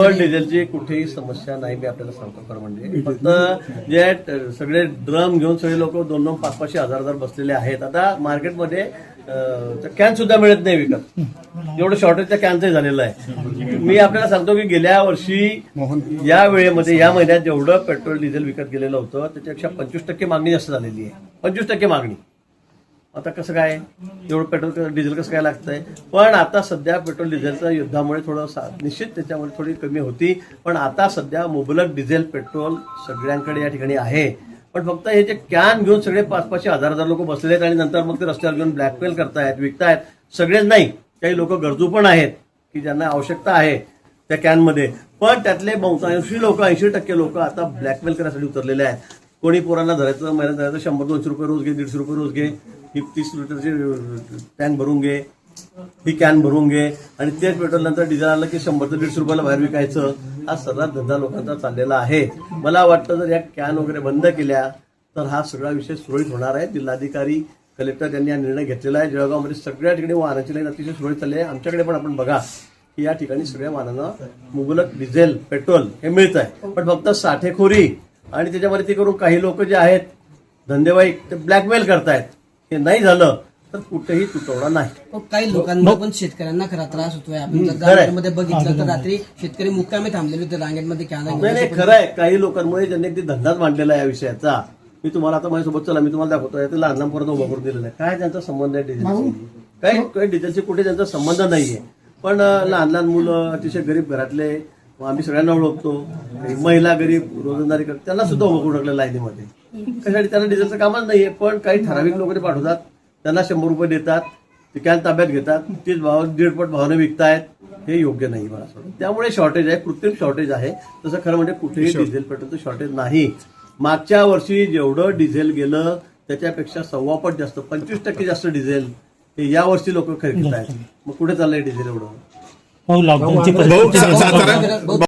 पण डिझेलची कुठेही समस्या नाही, मी आपल्याला सांगतो खरं म्हणजे. फक्त जे सगळे ड्रम घेऊन सगळे लोक 2-2, 500 हजार बसलेले आहेत. आता मार्केटमध्ये कॅन सुद्धा मिळत नाही विकत, एवढं शॉर्टेज त्या कॅनचंही झालेलं आहे. मी आपल्याला सांगतो की गेल्या वर्षी या वेळेमध्ये या महिन्यात जेवढं पेट्रोल डिझेल विकत गेलेलं होतं त्याच्यापेक्षा 25% मागणी जास्त झालेली आहे. 25% मागणी. आता कसं काय एवढं पेट्रोल डिझेल कसं काय लागतंय? पण आता सध्या पेट्रोल डिझेलच्या युद्धामुळे थोडं निश्चित त्याच्यामुळे थोडी कमी होती. पण आता सध्या मुबलक डिझेल पेट्रोल सगळ्यांकडे या ठिकाणी आहे. पण फक्त हे जे कॅन घेऊन सगळे 500 हजार लोक बसलेले आहेत आणि नंतर मग ते रस्त्यावर घेऊन ब्लॅकमेल करतायत, विकतायत. सगळेच नाही, काही लोक गरजू पण आहेत की ज्यांना आवश्यकता आहे त्या कॅनमध्ये. पण त्यातले 80 लोक 80% लोक आता ब्लॅकमेल करण्यासाठी उतरलेले आहेत. कोणी पोरांना धरायचं, महिन्यात धरायचं, 100-200 रुपये रोज घे, 150 रुपये रोज घे, ही 30 लिटरची टँक भरून घे, ही कॅन भरून घे आणि तेच पेट्रोल नंतर डिझेल आलं की 100-150 रुपयाला बाहेर विकायचं. हा सर्वात धंदा लोकांचा चाललेला आहे. मला वाटतं जर या कॅन वगैरे बंद केल्या तर हा सगळा विषय सुरळीत होणार आहे. जिल्हाधिकारी, कलेक्टर यांनी हा निर्णय घेतलेला आहे. जळगावमध्ये सगळ्या ठिकाणी वाहनाची लाईन अतिशय सुरळीत चालली आहे. आमच्याकडे पण आपण बघा की या ठिकाणी सगळ्या वाहनांना मुबलक डिझेल पेट्रोल हे मिळत आहे. पण फक्त साठेखोरी आणि त्याच्यामध्ये ते करून काही लोक जे आहेत धंदेवाईक ते ब्लॅकमेल करतायत. हे नाही झालं तर कुठेही तुटवडा नाही. काही लोकांना पण शेतकऱ्यांना खरा त्रास होतोय. आपण जर रांगेमध्ये बघितलं तर रात्री शेतकरी मुक्कामी थांबलेले होते रांगेमध्ये. नाही, खरं आहे. काही लोकांमुळे ज्यांनी अगदी धंदाच मांडलेला आहे या विषयाचा. मी तुम्हाला आता माझ्यासोबत चला मी तुम्हाला दाखवतोय ते लहान लहान उभं करून दिलेलं आहे. काय त्यांचा संबंध आहे डिझेलशी? काही डिझेलशी कुठे त्यांचा संबंध नाहीये. पण लहान लहान मुलं, अतिशय गरीब घरातले, आम्ही सगळ्यांना ओळखतो, महिला गरीब रोजंदारी करतात, त्यांना सुद्धा उभं करून टाकलं लाईनीमध्ये. त्यासाठी त्यांना डिझेलचं कामच नाहीये. पण काही ठराविक लोक पाठवतात, त्यांना 100 रुपये देतात, ते कॅन ताब्यात घेतात, तीच भाव 1.5 भावाने विकतायत. हे योग्य नाही मला असं वाटतं. त्यामुळे शॉर्टेज आहे, कृत्रिम शॉर्टेज आहे. तसं खरं म्हणजे कुठेही डिझेल पेट्रोलचं शॉर्टेज नाही. मागच्या वर्षी जेवढं डिझेल गेलं त्याच्यापेक्षा 1.25 पट जास्त, 25% जास्त डिझेल हे या वर्षी लोक खरेदी आहेत. मग कुठे चाललंय डिझेल एवढं?